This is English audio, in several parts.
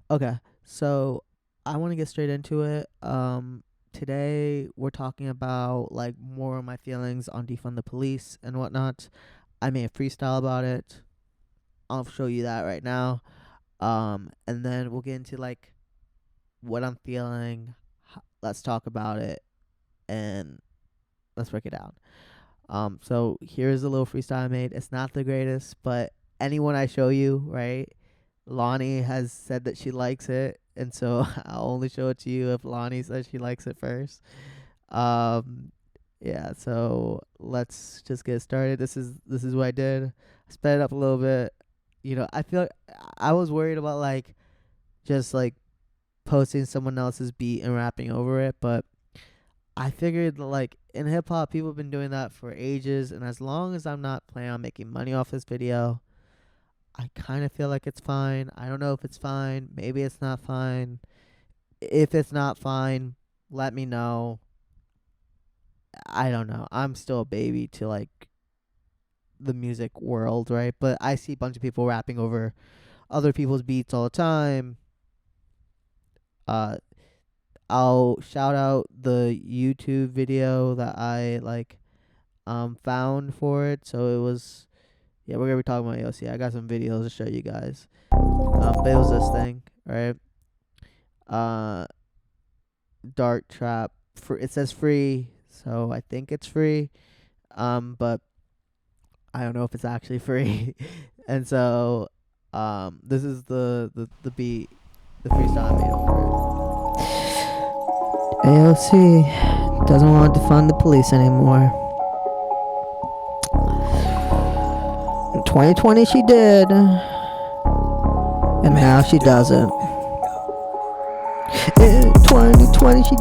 Okay, so I want to get straight into it. Today we're talking about like more of my feelings on defund the police and whatnot. I made a freestyle about it. I'll show you that right now. And then we'll get into like what I'm feeling. Let's talk about it and let's break it down. So here's a little freestyle I made. It's not the greatest, but anyone I show you, right? Lonnie has said that she likes it, and so I'll only show it to you if Lonnie says she likes it first. Um, yeah. So let's just get started. This is what I did. I sped it up a little bit. I feel like I was worried about like just like posting someone else's beat and rapping over it, but I figured like in hip hop, people have been doing that for ages, and as long as I'm not planning on making money off this video, I kind of feel like it's fine. I don't know if it's fine. Maybe it's not fine. If it's not fine, let me know. I don't know. I'm still a baby to like the music world, right? But I see a bunch of people rapping over other people's beats all the time. Uh, I'll shout out the YouTube video that I like found for it. So it was, yeah, we're gonna be talking about AOC. I got some videos to show you guys. But it was this thing, right? Uh, Dart Trap. For it says free, so I think it's free. But I don't know if it's actually free. And so, this is the beat, the freestyle I made over it. AOC doesn't want to fund the police anymore. In 2020 she did, and now she doesn't. In 2020 she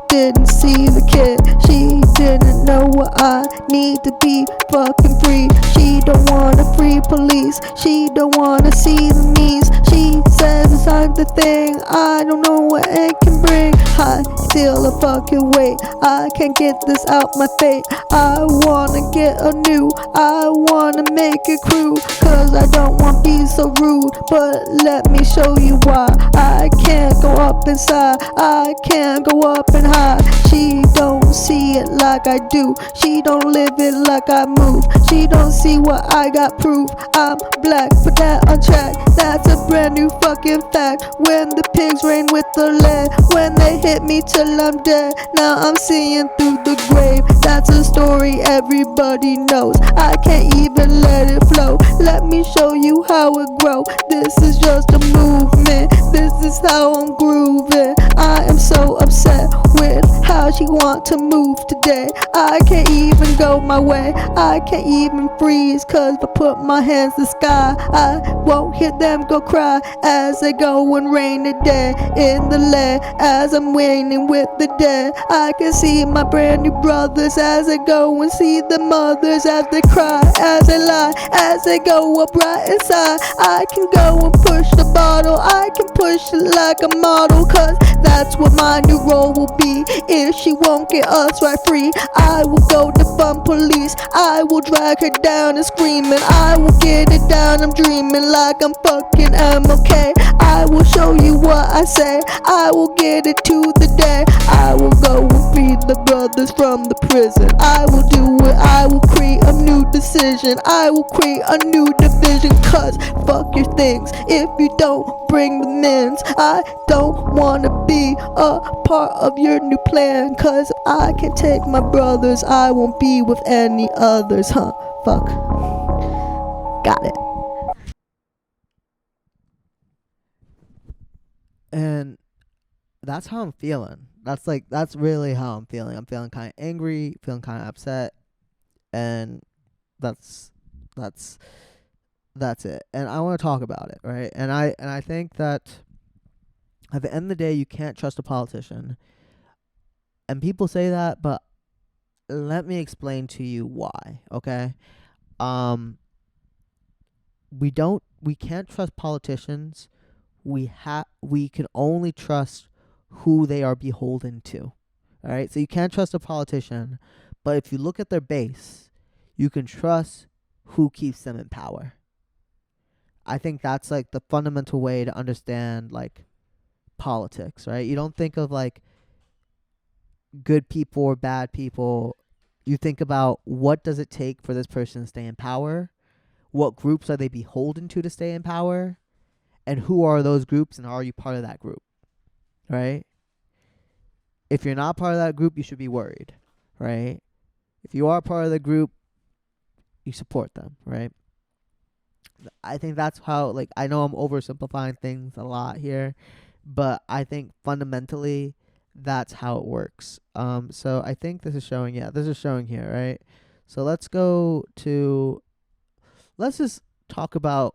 didn't see the kid. She didn't know what I need to be fucking free. She don't wanna free police. She don't wanna see the knees. She says it's not the thing. I don't know what it can bring. I feel a fucking weight. I can't get this out my fate. I wanna get a new. I wanna make a crew. Cause I don't want to be so rude. But let me show you why. I can't go up inside. I can't go up and hide. She don't see it like I do. She don't live it like I move. She don't see what I got proof. I'm black, put that on track. That's a brand new fucking fact. When the pigs rain with the lead, when they hit me till I'm dead. Now I'm seeing through the grave. That's a story everybody knows. I can't even let it flow. Let me show you how it grow. This is just a movement. This is how I'm grooving. I am so upset with how she want to move today. I can't even go my way. I can't even freeze. Cause if I put my hands to the sky, I won't hear them go cry. As they go and rain a day in the lead. As I'm waiting with the dead, I can see my brand new brothers. As they go and see the mothers. As they cry, as they lie, as they go up right inside. I can go and push the bottle. I can push it like a model. Cause that's what my new role will be. If she won't get us right free, I will go defund police. I will drag her down and screaming. I will get it down. I'm dreaming like I'm fucking MLK. I will show you what I say. I will get it to the day. I will go and free the brothers from the prison. I will do it. I will create a new decision. I will create a new division. Cause fuck your things if you don't bring the mins. I don't wanna be a part of your new plan. Cause I can take my brothers. I won't be with any others. Fuck. Got it. And that's how I'm feeling. That's really how I'm feeling. I'm feeling kind of angry, feeling kind of upset, and that's that's that's it. And I want to talk about it, right? And I think that at the end of the day, you can't trust a politician. And people say that, but let me explain to you why. Okay, um, we can't trust politicians. We can only trust who they are beholden to. All right, so you can't trust a politician, but if you look at their base, you can trust who keeps them in power. I think that's like the fundamental way to understand like politics, right? You don't think of like good people or bad people. You think about what does it take for this person to stay in power? What groups are they beholden to stay in power? And who are those groups, and are you part of that group, right? If you're not part of that group, you should be worried, right? If you are part of the group, you support them, right? I think that's how, like, I know I'm oversimplifying things a lot here, but I think fundamentally that's how it works. So I think this is showing, this is showing here, right? So let's just talk about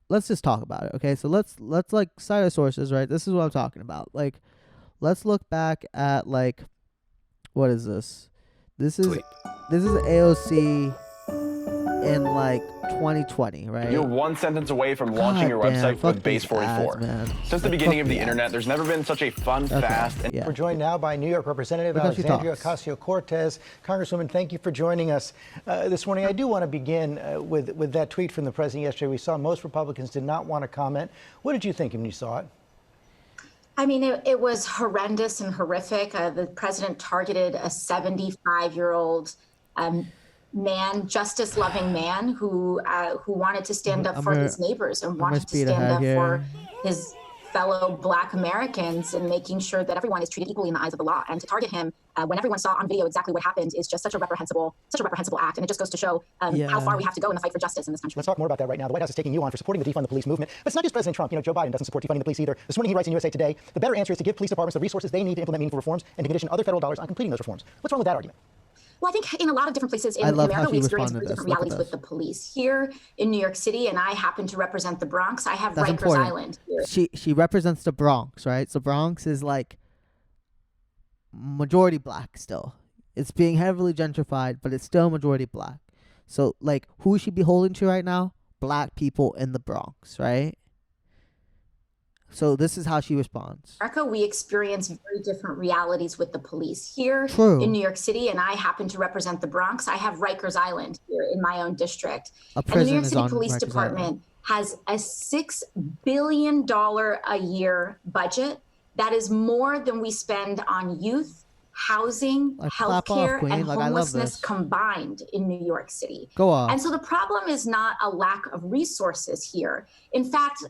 it, okay? So let's like cite our sources, right? This is what I'm talking about. Like, let's look back at like, what is this? This is AOC in like 2020, right? You're one sentence away from launching your website with Base 44. Since the beginning of the internet, there's never been such a fun, fast, and We're joined now by New York Representative Alexandria Ocasio-Cortez. Congresswoman, thank you for joining us this morning. I do want to begin with that tweet from the president yesterday. We saw most Republicans did not want to comment. What did you think when you saw it? I mean, it was horrendous and horrific. The president targeted a 75-year-old man, justice-loving man who wanted to stand up for his neighbors and wanted to stand up for his fellow Black Americans and making sure that everyone is treated equally in the eyes of the law. And to target him when everyone saw on video exactly what happened is just such a reprehensible act. And it just goes to show how far we have to go in the fight for justice in this country. Let's talk more about that right now. The White House is taking you on for supporting the defund the police movement. But it's not just President Trump. You know, Joe Biden doesn't support defunding the police either. This morning he writes in USA Today, the better answer is to give police departments the resources they need to implement meaningful reforms and to condition other federal dollars on completing those reforms. What's wrong with that argument? Well, I think in a lot of different places in America, we experience very different realities with the police. Here in New York City, and I happen to represent the Bronx, I have Rikers Island here. She represents the Bronx, right? So Bronx is like majority Black still. It's being heavily gentrified, but it's still majority Black. So, like, who is she beholden to right now? Black people in the Bronx, right? So this is how she responds. America, we experience very different realities with the police. Here in New York City, and I happen to represent the Bronx, I have Rikers Island here in my own district. And the New York City Police Department has a $6 billion a year budget. That is more than we spend on youth, housing, healthcare, and homelessness combined in New York City. Go on. And so the problem is not a lack of resources here. In fact,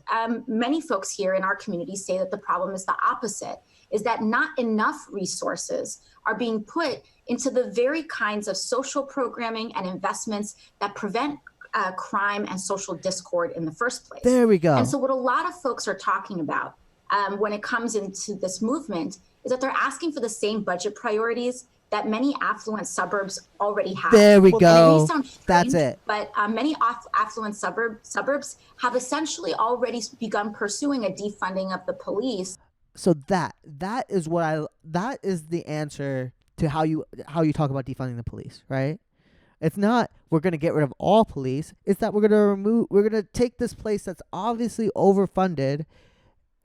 many folks here in our community say that the problem is the opposite, is that not enough resources are being put into the very kinds of social programming and investments that prevent crime and social discord in the first place. There we go. And so what a lot of folks are talking about when it comes into this movement is that they're asking for the same budget priorities that many affluent suburbs already have. There we go. It may sound strange, that's it. But many affluent suburbs have essentially already begun pursuing a defunding of the police. So that is the answer to how you talk about defunding the police, right? It's not we're going to get rid of all police. It's that we're going to take this place that's obviously overfunded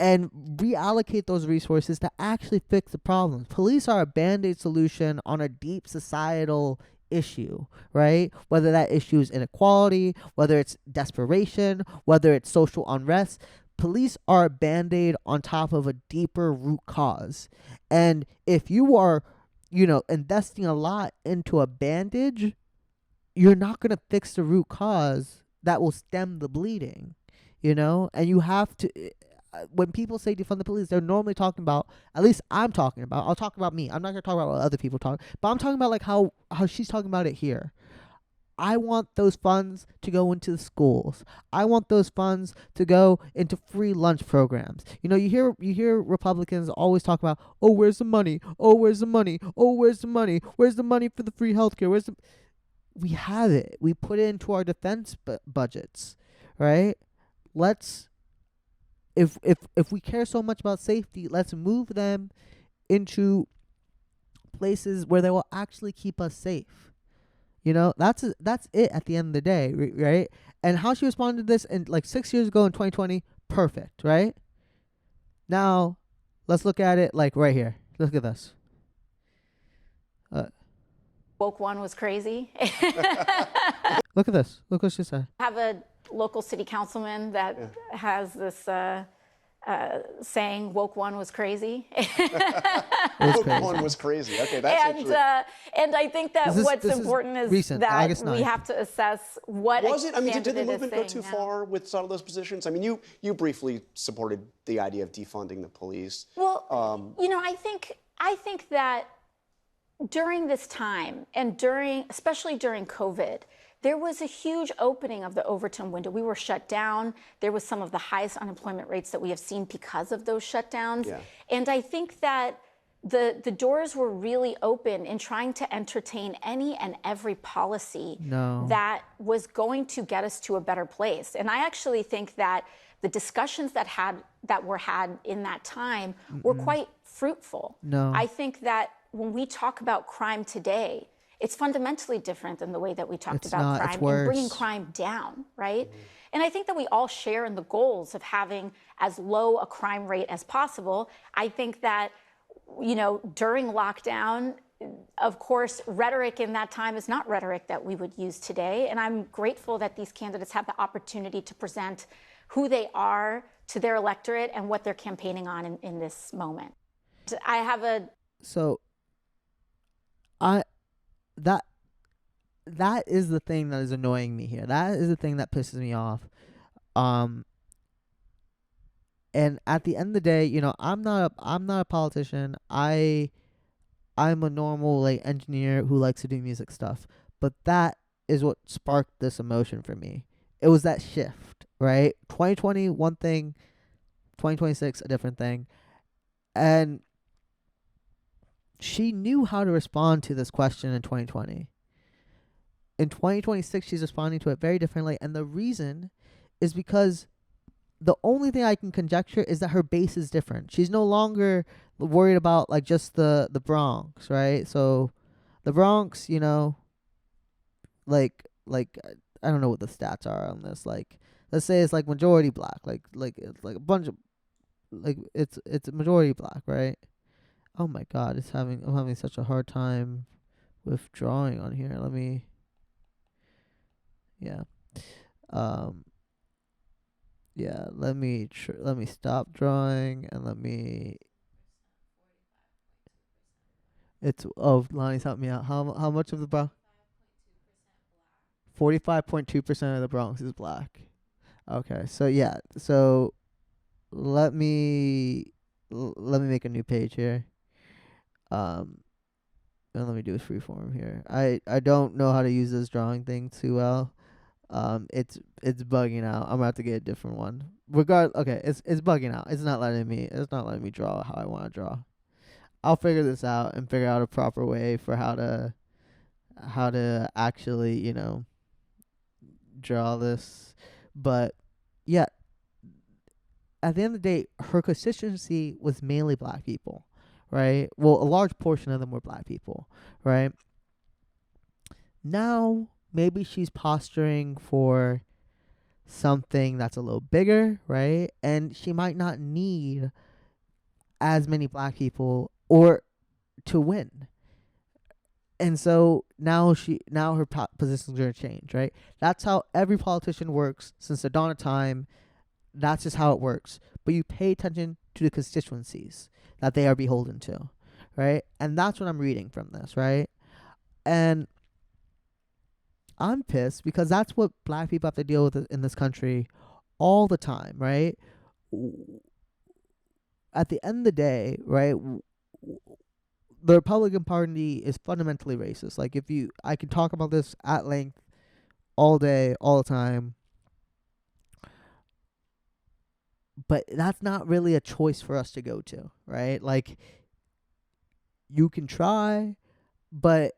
and reallocate those resources to actually fix the problems. Police are a band-aid solution on a deep societal issue, right? Whether that issue is inequality, whether it's desperation, whether it's social unrest, police are a band-aid on top of a deeper root cause. And if you are, investing a lot into a bandage, you're not going to fix the root cause that will stem the bleeding, And you have to... when people say defund the police, they're normally talking about, at least I'm talking about, I'll talk about me. I'm not going to talk about what other people talk, but I'm talking about like how she's talking about it here. I want those funds to go into the schools. I want those funds to go into free lunch programs. You hear Republicans always talk about, oh, where's the money? Oh, where's the money? Oh, where's the money? Where's the money for the free healthcare? We have it. We put it into our defense budgets, right? If we care so much about safety, let's move them into places where they will actually keep us safe. That's it at the end of the day, right? And how she responded to this in like 6 years ago in 2020, perfect, right? Now, let's look at it like right here. Look at this. Woke one was crazy. Look at this. Look what she said. Have a local city councilman that has this saying woke one was crazy. Woke one was crazy. Okay, that's and I think that what's important is recent, that we have to assess what was it. I mean, did the candidate movement go too far with some of those positions? I mean, you briefly supported the idea of defunding the police. Well, you know, I think that during this time and especially during COVID, there was a huge opening of the Overton window. We were shut down. There was some of the highest unemployment rates that we have seen because of those shutdowns. Yeah. And I think that the doors were really open in trying to entertain any and every policy that was going to get us to a better place. And I actually think that the discussions that were had in that time were quite fruitful. I think that when we talk about crime today, it's fundamentally different than the way that we talked about crime and bringing crime down, right? And I think that we all share in the goals of having as low a crime rate as possible. I think that, you know, during lockdown, of course, rhetoric in that time is not rhetoric that we would use today. And I'm grateful that these candidates have the opportunity to present who they are to their electorate and what they're campaigning on in this moment. I have a... So, that is the thing that is annoying me here. That is the thing that pisses me off. And at the end of the day, you know, I'm not a politician. I'm a normal like engineer who likes to do music stuff. But that is what sparked this emotion for me. It was that shift, right? 2020, one thing, 2026, a different thing. And she knew how to respond to this question in 2020. In 2026, she's responding to it very differently. And the reason is because the only thing I can conjecture is that her base is different. She's no longer worried about like just the Bronx, right? So the Bronx, you know, like I don't know what the stats are on this. Like, let's say it's like majority black, like it's like a bunch of like it's majority black, right? Oh my God, I'm having such a hard time with drawing on here. Let me stop drawing and Lonnie's helped me out. How much of the Bronx? 45.2% of the Bronx is black. Okay, so let me make a new page here. And let me do a freeform here. I don't know how to use this drawing thing too well. It's bugging out. I'm gonna have to get a different one. It's bugging out. It's not letting me draw how I want to draw. I'll figure this out and figure out a proper way for how to actually, you know, draw this. But yeah, at the end of the day, her constituency was mainly black people, right? Well, a large portion of them were black people, right? Now, maybe she's posturing for something that's a little bigger, right? And she might not need as many black people or to win. And so now her position's going to change, right? That's how every politician works since the dawn of time. That's just how it works. But you pay attention to the constituencies that they are beholden to, right? And that's what I'm reading from this, right? And I'm pissed because that's what black people have to deal with in this country all the time, right? At the end of the day, right, the Republican Party is fundamentally racist. Like, I can talk about this at length all day, all the time. But that's not really a choice for us to go to, right? Like, you can try, but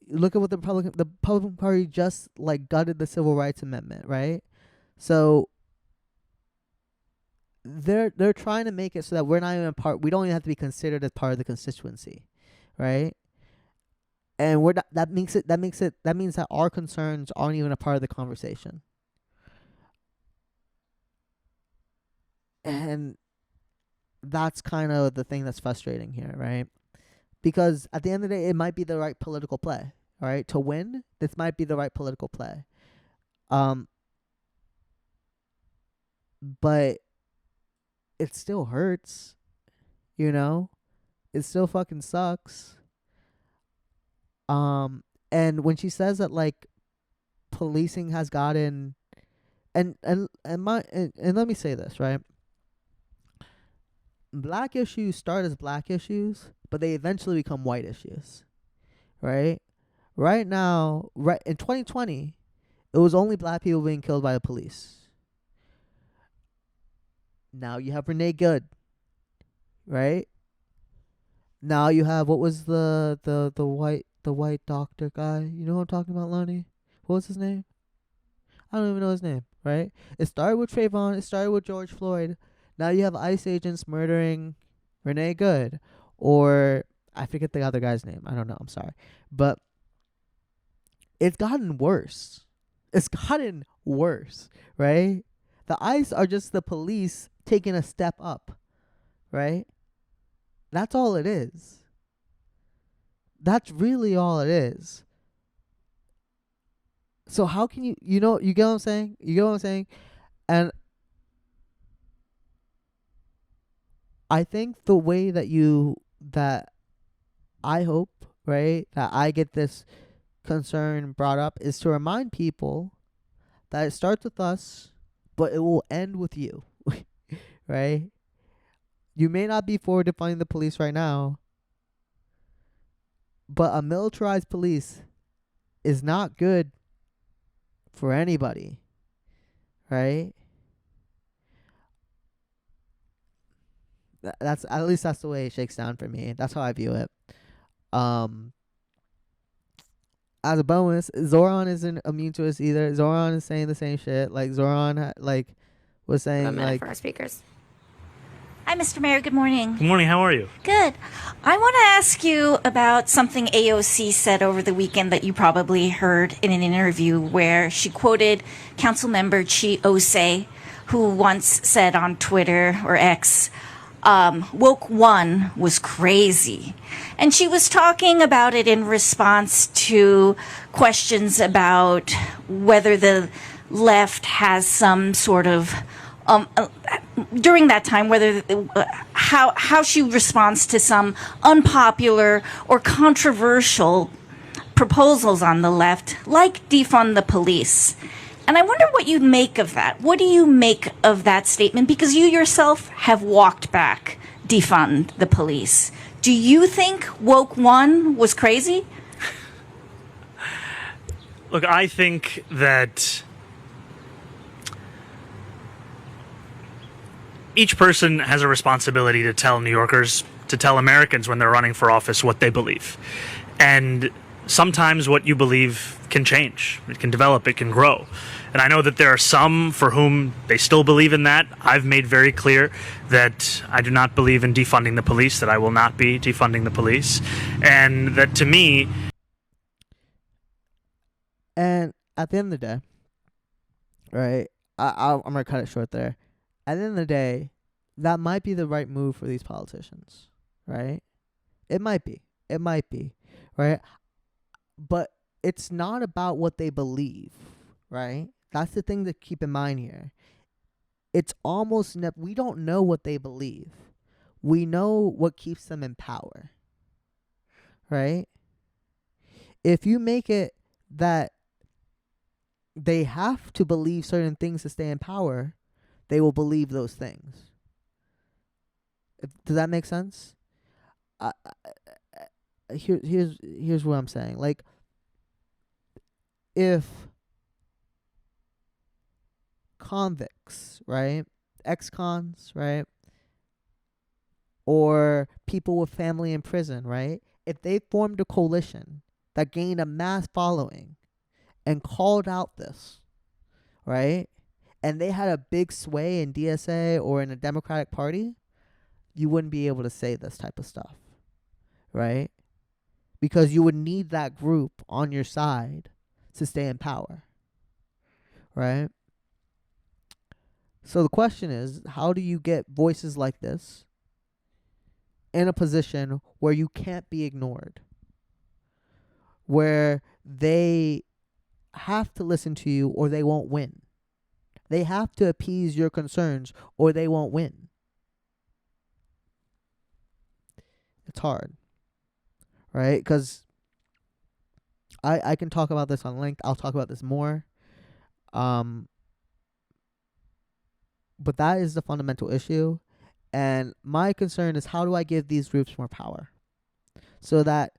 look at what the Republican Party just like gutted the Civil Rights Amendment, right? So they're trying to make it so that we're not even we don't even have to be considered as part of the constituency, right? And that means that our concerns aren't even a part of the conversation. And that's kind of the thing that's frustrating here, right? Because at the end of the day, it might be the right political play, all right? To win, this might be the right political play. but it still hurts, you know? It still fucking sucks. And when she says that, like, policing has gotten, and let me say this, right? Black issues start as black issues, but they eventually become white issues, right? Right now, right in 2020, it was only black people being killed by the police. Now you have Renee Good, right? Now you have, what was the white doctor guy? You know what I'm talking about, Lonnie? What was his name? I don't even know his name, right? It started with Trayvon. It started with George Floyd. Now you have ICE agents murdering Renee Good, or I forget the other guy's name. I don't know. I'm sorry, but it's gotten worse. It's gotten worse, right? The ICE are just the police taking a step up, right? That's all it is. That's really all it is. So how can you get what I'm saying? You get what I'm saying? And I think the way that I hope, right, that I get this concern brought up is to remind people that it starts with us, but it will end with you, right? You may not be for defunding the police right now, but a militarized police is not good for anybody, right? That's at least that's the way it shakes down for me. That's how I view it. As a bonus, Zoran isn't immune to us either. Zoran is saying the same shit. Like Zoran, was saying, a minute like, for our speakers. Hi, Mr. Mayor. Good morning. Good morning. How are you? Good. I want to ask you about something AOC said over the weekend that you probably heard in an interview where she quoted Councilmember AOC, who once said on Twitter or X, woke one was crazy. And she was talking about it in response to questions about whether the left has some sort of during that time, whether how she responds to some unpopular or controversial proposals on the left, like defund the police. And I wonder what you make of that. What do you make of that statement? Because you yourself have walked back defund the police. Do you think woke one was crazy? Look, I think that each person has a responsibility to tell New Yorkers, to tell Americans when they're running for office what they believe. And sometimes what you believe can change. It can develop. It can grow. And I know that there are some for whom they still believe in that. I've made very clear that I do not believe in defunding the police, that I will not be defunding the police. And that to me... And at the end of the day, right, I'm going to cut it short there. At the end of the day, that might be the right move for these politicians, right? It might be, right? But it's not about what they believe, right? That's the thing to keep in mind here. It's almost we don't know what they believe. We know what keeps them in power, right? If you make it that they have to believe certain things to stay in power, they will believe those things. Does that make sense? Here's what I'm saying. Like, if convicts, right, ex-cons, right, or people with family in prison, right, if they formed a coalition that gained a mass following and called out this, right, and they had a big sway in DSA or in a Democratic Party, you wouldn't be able to say this type of stuff, right? Because you would need that group on your side to stay in power, right? So the question is, how do you get voices like this in a position where you can't be ignored, where they have to listen to you or they won't win? They have to appease your concerns or they won't win. It's hard, right? Because I can talk about this on length. I'll talk about this more. But that is the fundamental issue. And my concern is, how do I give these groups more power so that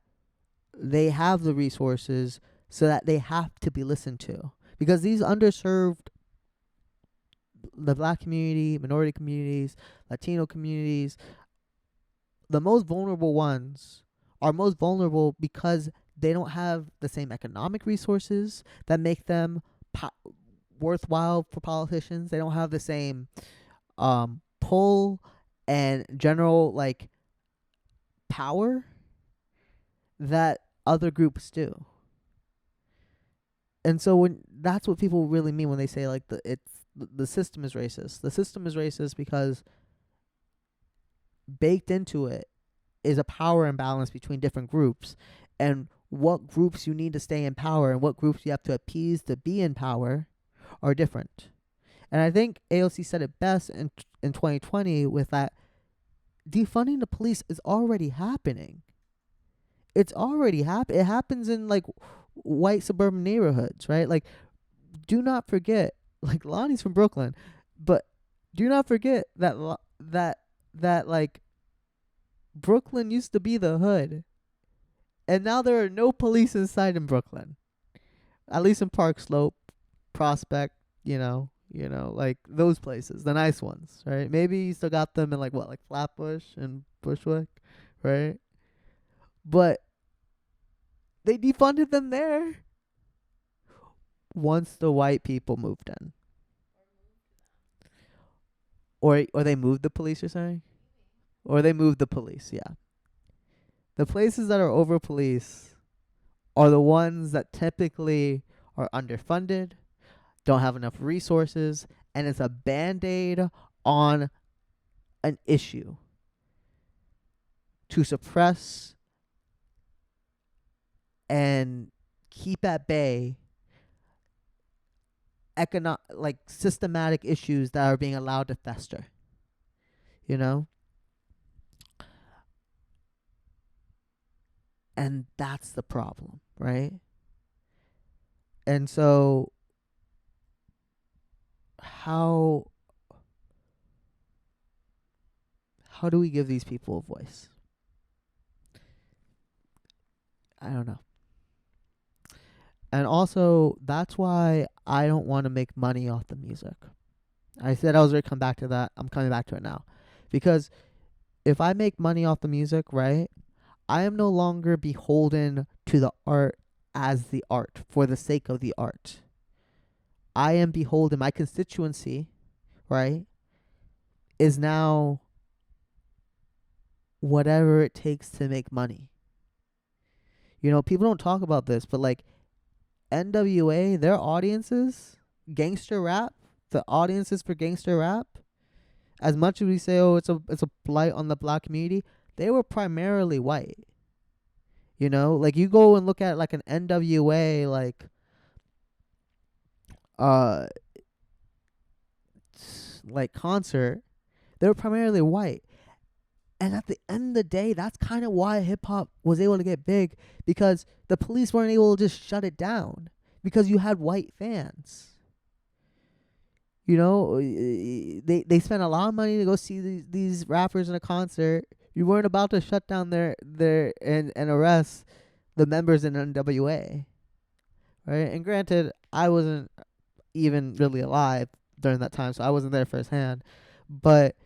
they have the resources, so that they have to be listened to? Because these underserved, the Black community, minority communities, Latino communities, the most vulnerable ones are most vulnerable because they don't have the same economic resources that make them worthwhile for politicians. They don't have the same pull and general like power that other groups do. And so when that's what people really mean when they say like the system is racist. The system is racist because baked into it is a power imbalance between different groups, and what groups you need to stay in power and what groups you have to appease to be in power are different. And I think AOC said it best in 2020 with that defunding the police is already happening. It's already happening. It happens in like white suburban neighborhoods, right? Like, do not forget, like Lonnie's from Brooklyn, but do not forget that that like Brooklyn used to be the hood, and now there are no police inside in Brooklyn, at least in Park Slope, Prospect, you know, like those places, the nice ones, right? Maybe you still got them in like what, like Flatbush and Bushwick, right? But they defunded them there once the white people moved in. Or they moved the police, you're saying? Or they moved the police, yeah. The places that are over police are the ones that typically are underfunded, don't have enough resources, and it's a band-aid on an issue to suppress and keep at bay like systematic issues that are being allowed to fester, you know? And that's the problem, right? And so how do we give these people a voice? I don't know. And also, that's why I don't want to make money off the music. I said I was going to come back to that. I'm coming back to it now. Because if I make money off the music, right, I am no longer beholden to the art as the art for the sake of the art. I am beholden. My constituency, right, is now whatever it takes to make money. You know, people don't talk about this, but like NWA, their audiences, gangster rap, the audiences for gangster rap, as much as we say, oh, it's a blight on the Black community, they were primarily white. You know, like you go and look at like an NWA like concert, they were primarily white. And at the end of the day, that's kind of why hip-hop was able to get big, because the police weren't able to just shut it down because you had white fans. You know, they spent a lot of money to go see these rappers in a concert. You weren't about to shut down their and arrest the members in NWA, right? And granted, I wasn't even really alive during that time, so I wasn't there firsthand. But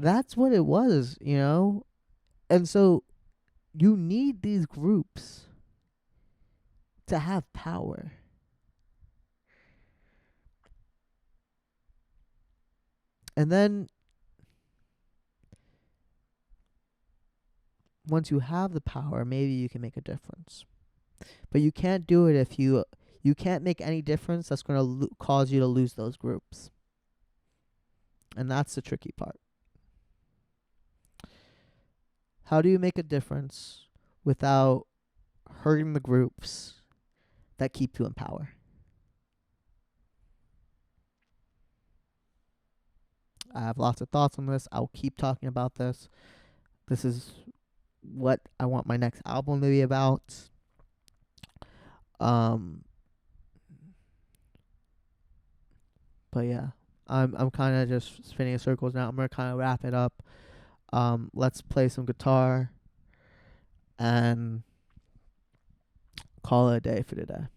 that's what it was, you know? And so you need these groups to have power. And then once you have the power, maybe you can make a difference. But you can't do it if you can't make any difference that's going to cause you to lose those groups. And that's the tricky part. How do you make a difference without hurting the groups that keep you in power? I have lots of thoughts on this. I'll keep talking about this. This is what I want my next album to be about. But yeah, I'm kind of just spinning in circles now. I'm gonna kind of wrap it up. Let's play some guitar and call it a day for today.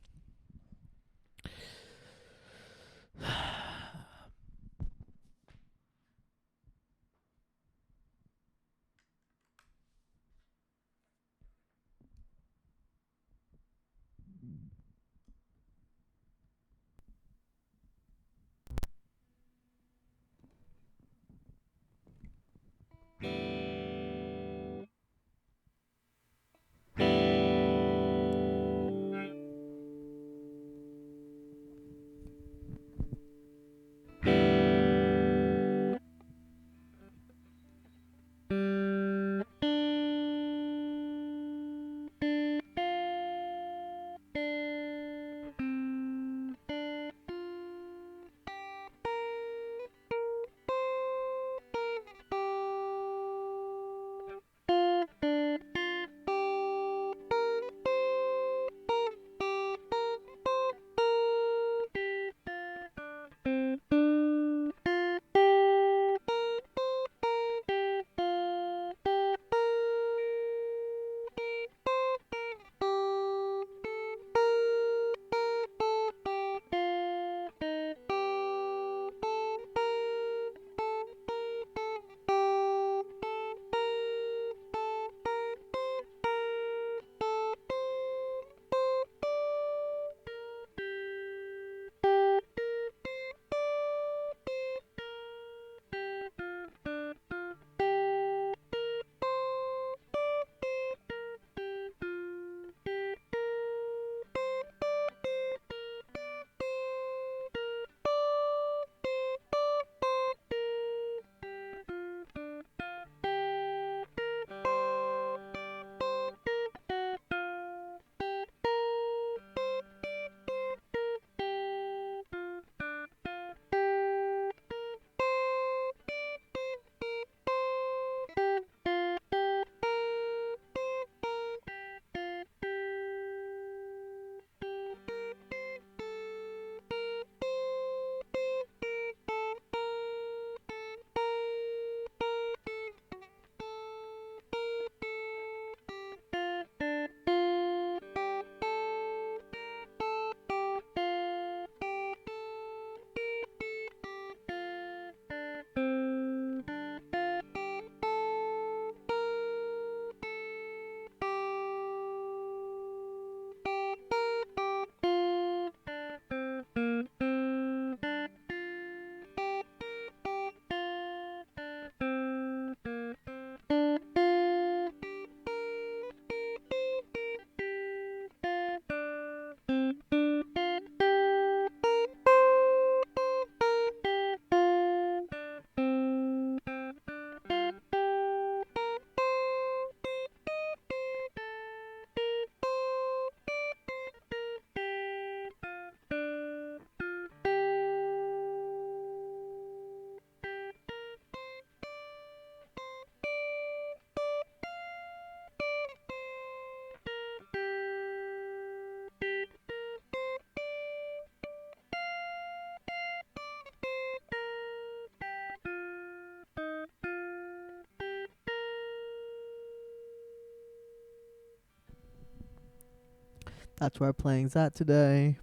That's where our playing's at today.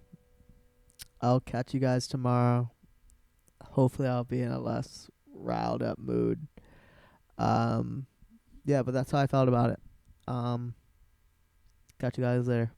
I'll catch you guys tomorrow. Hopefully I'll be in a less riled up mood. Yeah, but that's how I felt about it. Catch you guys later.